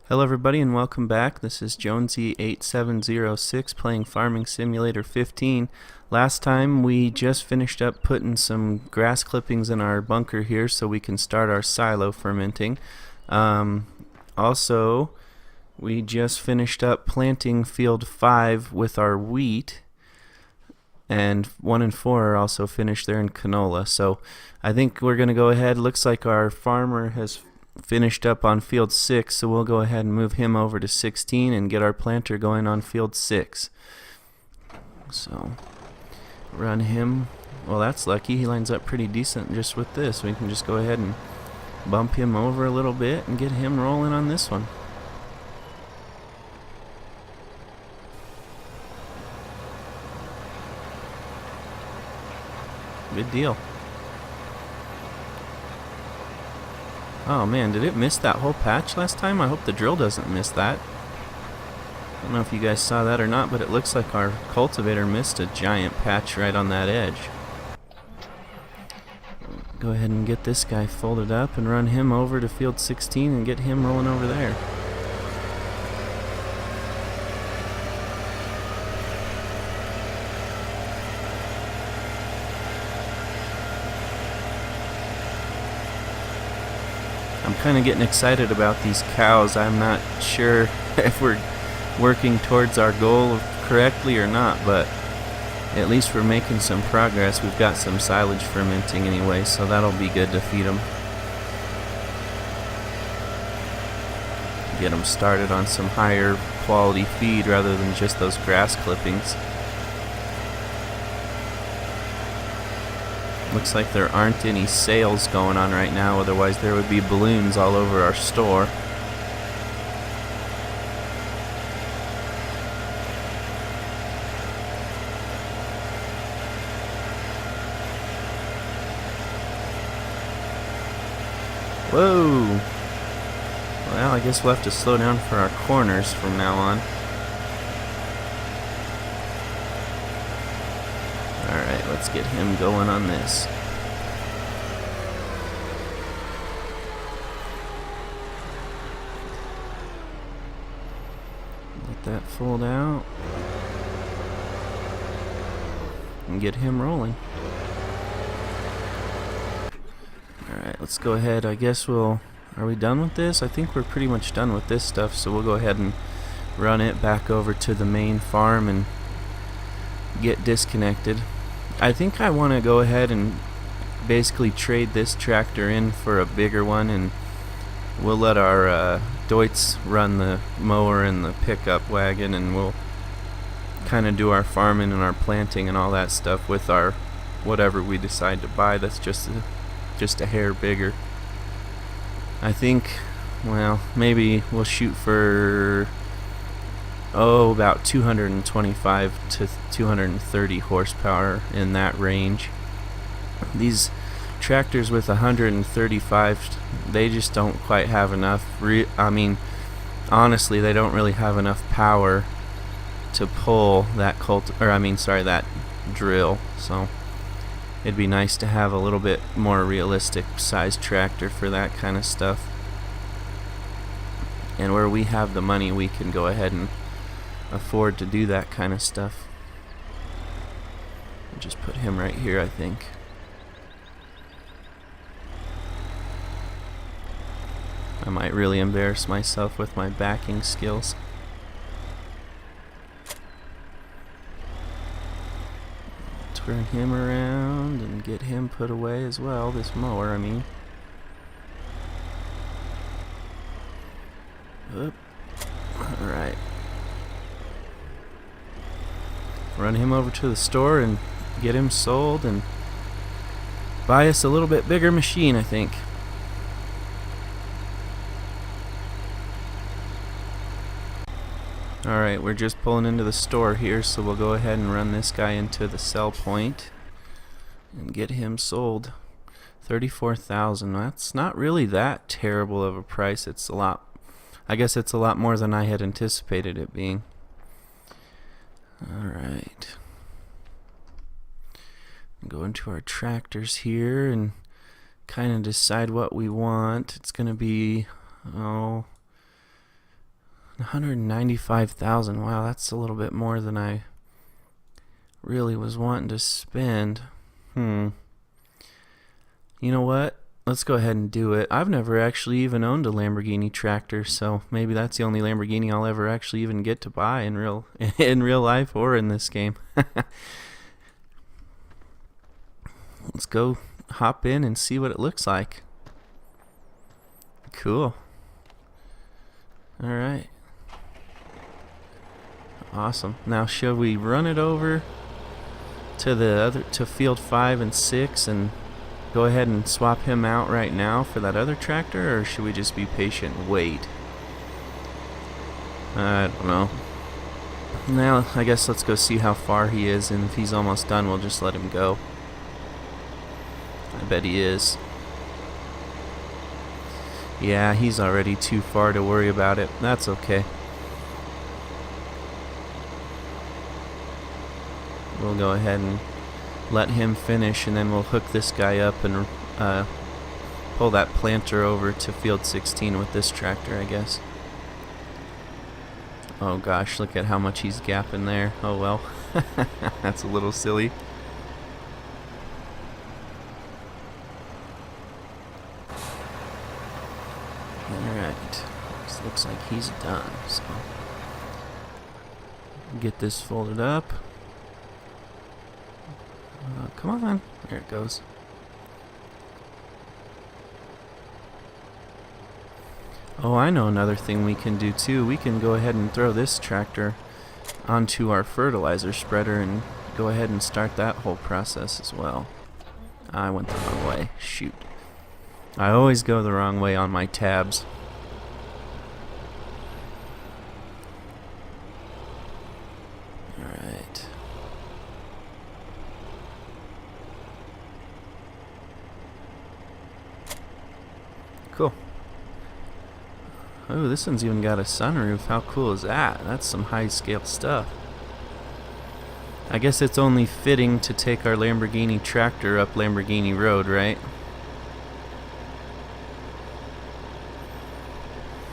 Hello everybody and welcome back. This is Jonesy8706 playing Farming Simulator 15. Last time we just finished up putting some grass clippings in our bunker here so we can start our silo fermenting. Also, we just finished up planting field 5 with our wheat, and 1 and 4 are also finished there in canola. So I think we're going to go ahead. Looks like our farmer has finished up on field 6, so we'll go ahead and move him over to 16 and get our planter going on field 6. So run him. Well, that's lucky. He lines up pretty decent just with this. We can just go ahead and bump him over a little bit and get him rolling on this one. Good deal. Oh man, did it miss that whole patch last time? I hope the drill doesn't miss that. I don't know if you guys saw that or not, but it looks like our cultivator missed a giant patch right on that edge. Go ahead and get this guy folded up and run him over to field 16 and get him rolling over there. I'm kind of getting excited about these cows. I'm not sure if we're working towards our goal correctly or not, but at least we're making some progress. We've got some silage fermenting anyway, so that'll be good to feed them. Get them started on some higher quality feed rather than just those grass clippings. Looks like there aren't any sales going on right now, otherwise there would be balloons all over our store. Whoa! Well, I guess we'll have to slow down for our corners from now on. Alright, let's get him going on this. Let that fold out. And get him rolling. Alright, let's go ahead. I guess are we done with this? I think we're pretty much done with this stuff, so we'll go ahead and run it back over to the main farm and get disconnected. I think I want to go ahead and basically trade this tractor in for a bigger one, and we'll let our Deutz run the mower and the pickup wagon, and we'll kind of do our farming and our planting and all that stuff with our whatever we decide to buy that's just a hair bigger. I think, well, maybe we'll shoot for about 225 to 230 horsepower, in that range. These tractors with 135, they just don't quite have enough. I mean, honestly, they don't really have enough power to pull that that drill. So it'd be nice to have a little bit more realistic sized tractor for that kind of stuff. And where we have the money, we can go ahead and afford to do that kind of stuff. I'll just put him right here, I think. I might really embarrass myself with my backing skills. Turn him around and get him put away as well, this mower, I mean. Oop. Alright. Run him over to the store and get him sold and buy us a little bit bigger machine, I think. Alright, we're just pulling into the store here, so we'll go ahead and run this guy into the sell point and get him sold. 34,000. That's not really that terrible of a price. It's a lot, I guess it's a lot more than I had anticipated it being. Alright. Go into our tractors here and kind of decide what we want. It's going to be, 195,000. Wow, that's a little bit more than I really was wanting to spend. You know what? Let's go ahead and do it. I've never actually even owned a Lamborghini tractor, so maybe that's the only Lamborghini I'll ever actually even get to buy in real life or in this game. Let's go hop in and see what it looks like. Cool. All right. Awesome. Now, shall we run it over to field 5 and 6 and go ahead and swap him out right now for that other tractor, or should we just be patient and wait? I don't know. Now, I guess let's go see how far he is, and if he's almost done, we'll just let him go. I bet he is. Yeah, he's already too far to worry about it. That's okay. We'll go ahead and let him finish, and then we'll hook this guy up and pull that planter over to field 16 with this tractor, I guess. Oh gosh, look at how much he's gapping there. Oh well. That's a little silly. Alright, this looks like he's done, so get this folded up. Come on, there it goes. Oh, I know another thing we can do too. We can go ahead and throw this tractor onto our fertilizer spreader and go ahead and start that whole process as well. I went the wrong way. Shoot. I always go the wrong way on my tabs. Alright. Cool. Oh, this one's even got a sunroof. How cool is that? That's some high-scale stuff. I guess it's only fitting to take our Lamborghini tractor up Lamborghini Road, right?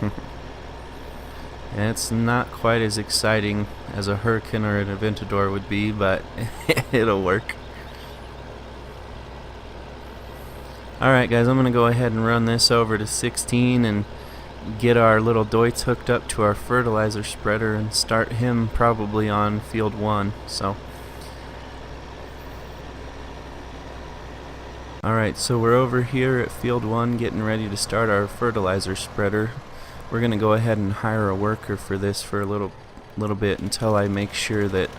And it's not quite as exciting as a Hurricane or an Aventador would be, but it'll work. Alright guys, I'm going to go ahead and run this over to 16 and get our little Deutz hooked up to our fertilizer spreader and start him probably on field 1. So, alright, so we're over here at field 1 getting ready to start our fertilizer spreader. We're going to go ahead and hire a worker for this for a little bit until I make sure that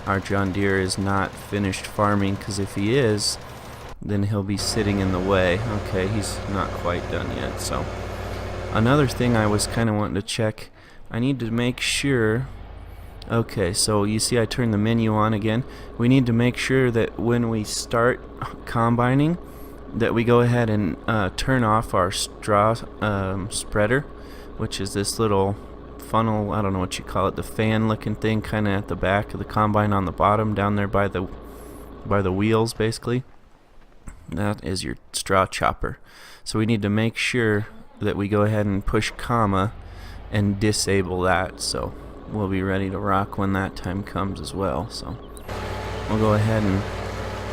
our John Deere is not finished farming, because if he is, then he'll be sitting in the way. Okay, he's not quite done yet. So another thing I was kind of wanting to check, I need to make sure, okay, so you see I turned the menu on again. We need to make sure that when we start combining that we go ahead and turn off our straw spreader, which is this little funnel, I don't know what you call it, the fan looking thing kind of at the back of the combine on the bottom down there by the wheels basically. That is your straw chopper. So we need to make sure that we go ahead and push comma and disable that, so we'll be ready to rock when that time comes as well. So we'll go ahead and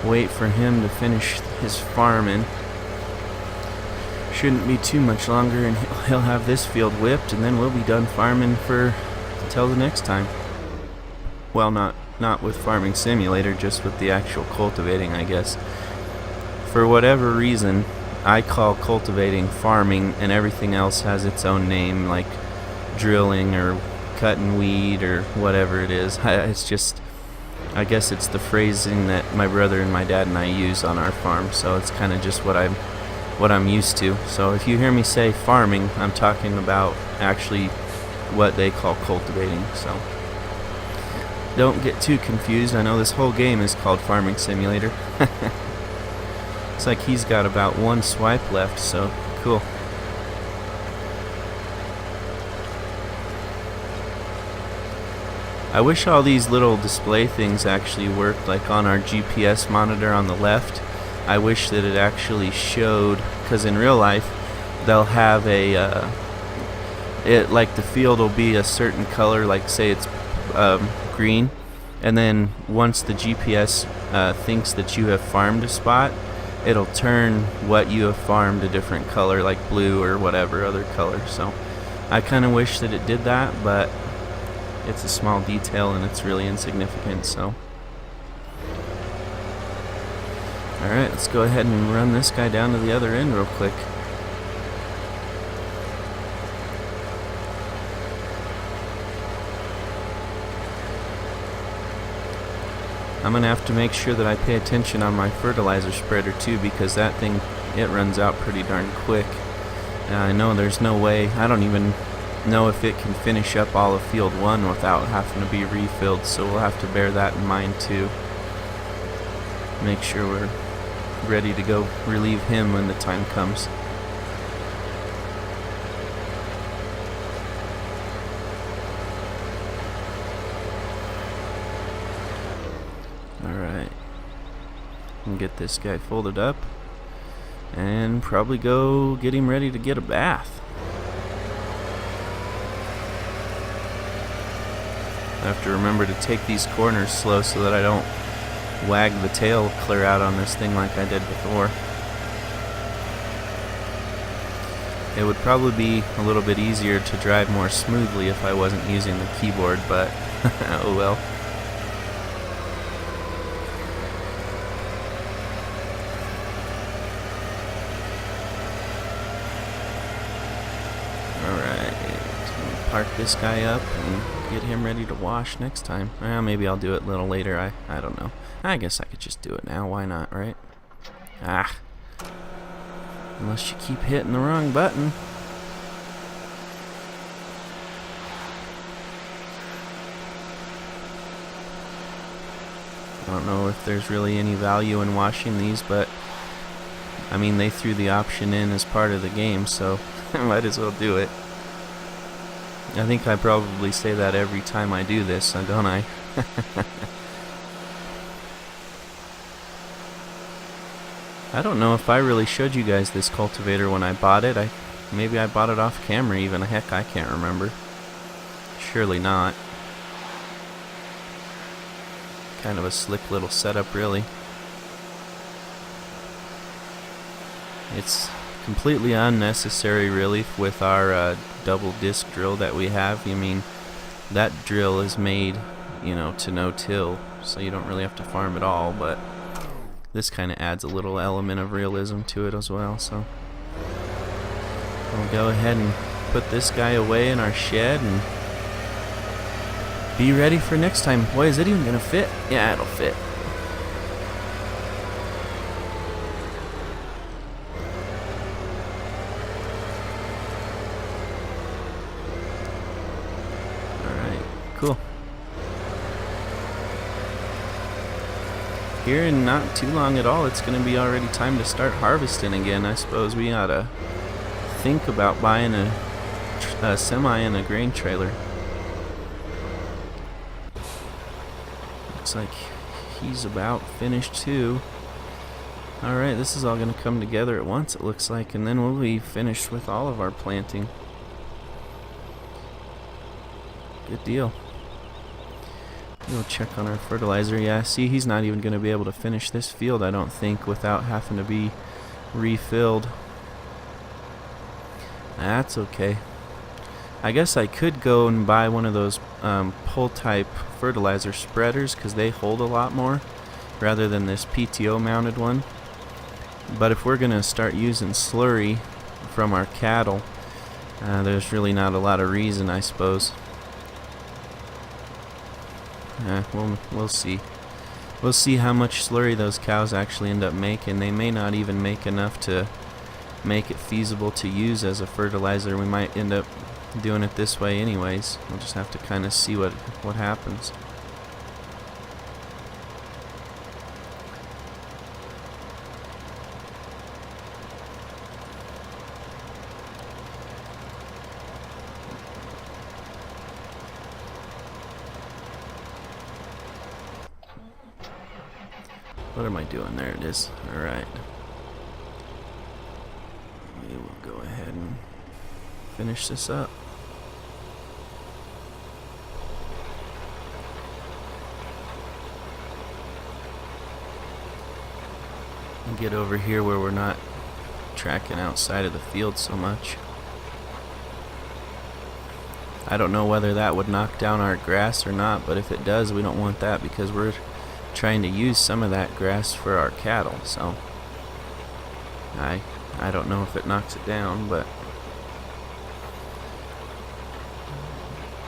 wait for him to finish his farming. Shouldn't be too much longer and he'll have this field whipped, and then we'll be done farming for until the next time. Well, not with Farming Simulator, just with the actual cultivating, I guess. For whatever reason, I call cultivating farming, and everything else has its own name, like drilling or cutting weed or whatever it is. It's just, I guess it's the phrasing that my brother and my dad and I use on our farm, so it's kind of just what I'm used to. So if you hear me say farming, I'm talking about actually what they call cultivating. So don't get too confused. I know this whole game is called Farming Simulator. Looks like he's got about one swipe left, so cool. I wish all these little display things actually worked, like on our GPS monitor on the left. I wish that it actually showed, because in real life they'll have a like the field will be a certain color, like say it's green, and then once the GPS thinks that you have farmed a spot, it'll turn what you have farmed a different color, like blue or whatever other color. So I kind of wish that it did that, but it's a small detail and it's really insignificant. So alright, let's go ahead and run this guy down to the other end real quick. I'm going to have to make sure that I pay attention on my fertilizer spreader too, because that thing, it runs out pretty darn quick. I know there's no way, I don't even know if it can finish up all of field 1 without having to be refilled, so we'll have to bear that in mind too. Make sure we're ready to go relieve him when the time comes. Alright, and get this guy folded up and probably go get him ready to get a bath. I have to remember to take these corners slow so that I don't wag the tail clear out on this thing like I did before. It would probably be a little bit easier to drive more smoothly if I wasn't using the keyboard, but oh well. Park this guy up and get him ready to wash next time. Maybe I'll do it a little later. I don't know. I guess I could just do it now. Why not, right? Unless you keep hitting the wrong button. I don't know if there's really any value in washing these, but I mean, they threw the option in as part of the game, so I might as well do it. I think I probably say that every time I do this, don't I? I don't know if I really showed you guys this cultivator when I bought it. Maybe I bought it off camera even. Heck, I can't remember. Surely not. Kind of a slick little setup, really. It's completely unnecessary, really, with our double disc drill that we have. I mean, that drill is made, you know, to no-till, so you don't really have to farm at all, but this kind of adds a little element of realism to it as well. So we'll go ahead and put this guy away in our shed and be ready for next time. Boy, is it even gonna fit? Yeah, it'll fit. Cool. Here in not too long at all, it's going to be already time to start harvesting again. I suppose we ought to think about buying a semi and a grain trailer. Looks like he's about finished too. Alright, this is all going to come together at once, it looks like, and then we'll be finished with all of our planting. Good deal. We'll check on our fertilizer. Yeah, see, he's not even going to be able to finish this field, I don't think, without having to be refilled. That's okay. I guess I could go and buy one of those pull-type fertilizer spreaders, because they hold a lot more, rather than this PTO-mounted one. But if we're going to start using slurry from our cattle, there's really not a lot of reason, I suppose. We'll see. We'll see how much slurry those cows actually end up making. They may not even make enough to make it feasible to use as a fertilizer. We might end up doing it this way anyways. We'll just have to kind of see what happens. What am I doing? There it is. Alright. We will go ahead and finish this up. and get over here where we're not tracking outside of the field so much. I don't know whether that would knock down our grass or not, but if it does, we don't want that because we're trying to use some of that grass for our cattle. So I don't know if it knocks it down, but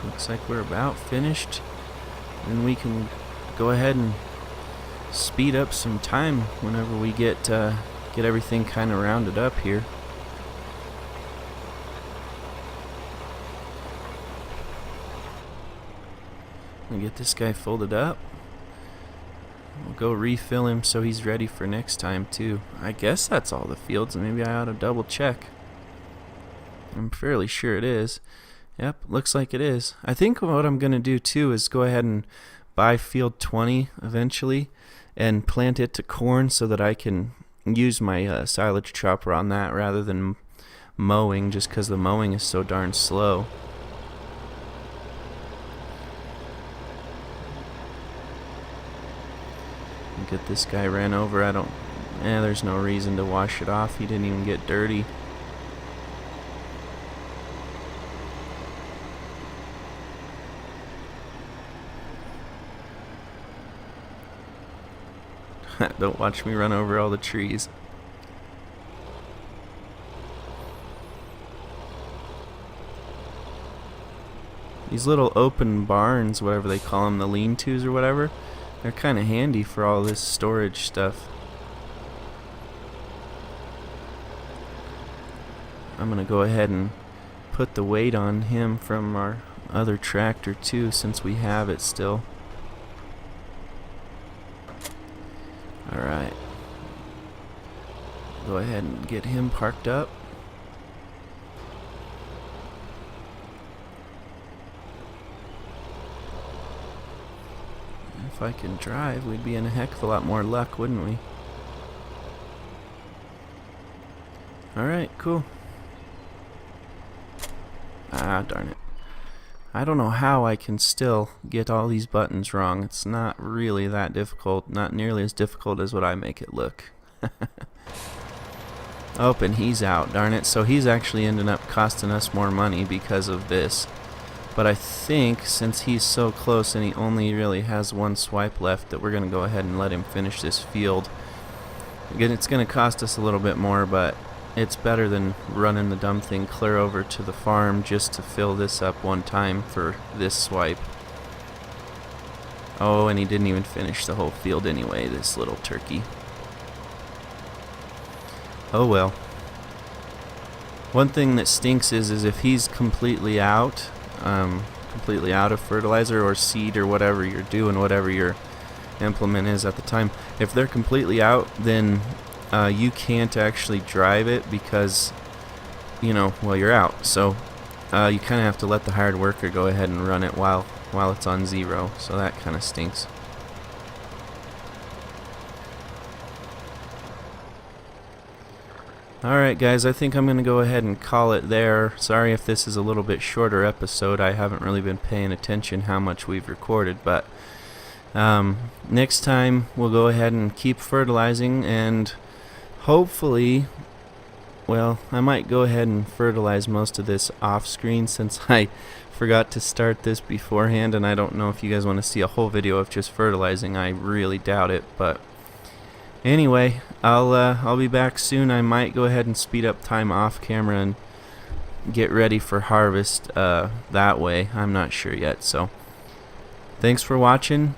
looks like we're about finished, and we can go ahead and speed up some time whenever we get everything kind of rounded up here. We'll get this guy folded up. We'll go refill him so he's ready for next time too. I guess that's all the fields. Maybe I ought to double check. I'm fairly sure it is. Yep, looks like it is. I think what I'm going to do too is go ahead and buy field 20 eventually and plant it to corn so that I can use my silage chopper on that rather than mowing, just because the mowing is so darn slow. Get this guy ran over. There's no reason to wash it off. He didn't even get dirty. Don't watch me run over all the trees. These little open barns, whatever they call them, the lean-tos or whatever, they're kind of handy for all this storage stuff. I'm going to go ahead and put the weight on him from our other tractor too, since we have it still. Alright. Go ahead and get him parked up. If I can drive, we'd be in a heck of a lot more luck, wouldn't we? Alright, cool. Ah, darn it. I don't know how I can still get all these buttons wrong. It's not really that difficult. Not nearly as difficult as what I make it look. Oh, and he's out, darn it. So he's actually ended up costing us more money because of this. But I think since he's so close and he only really has one swipe left, that we're going to go ahead and let him finish this field. Again, it's going to cost us a little bit more, but it's better than running the dumb thing clear over to the farm just to fill this up one time for this swipe. Oh, and he didn't even finish the whole field anyway, this little turkey. Oh well. One thing that stinks is if he's completely out of fertilizer or seed or whatever you're doing, whatever your implement is at the time, if they're completely out, then you can't actually drive it because, well, you're out. So you kind of have to let the hired worker go ahead and run it while it's on zero. So that kind of stinks. Alright guys, I think I'm going to go ahead and call it there. Sorry if this is a little bit shorter episode. I haven't really been paying attention how much we've recorded, but next time we'll go ahead and keep fertilizing, and hopefully, well, I might go ahead and fertilize most of this off screen since I forgot to start this beforehand, and I don't know if you guys want to see a whole video of just fertilizing. I really doubt it, but anyway, I'll be back soon. I might go ahead and speed up time off camera and get ready for harvest that way. I'm not sure yet. So thanks for watching.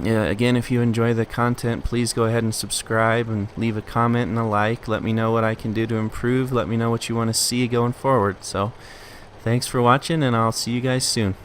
Again, if you enjoy the content, please go ahead and subscribe and leave a comment and a like. Let me know what I can do to improve. Let me know what you want to see going forward. So thanks for watching, and I'll see you guys soon.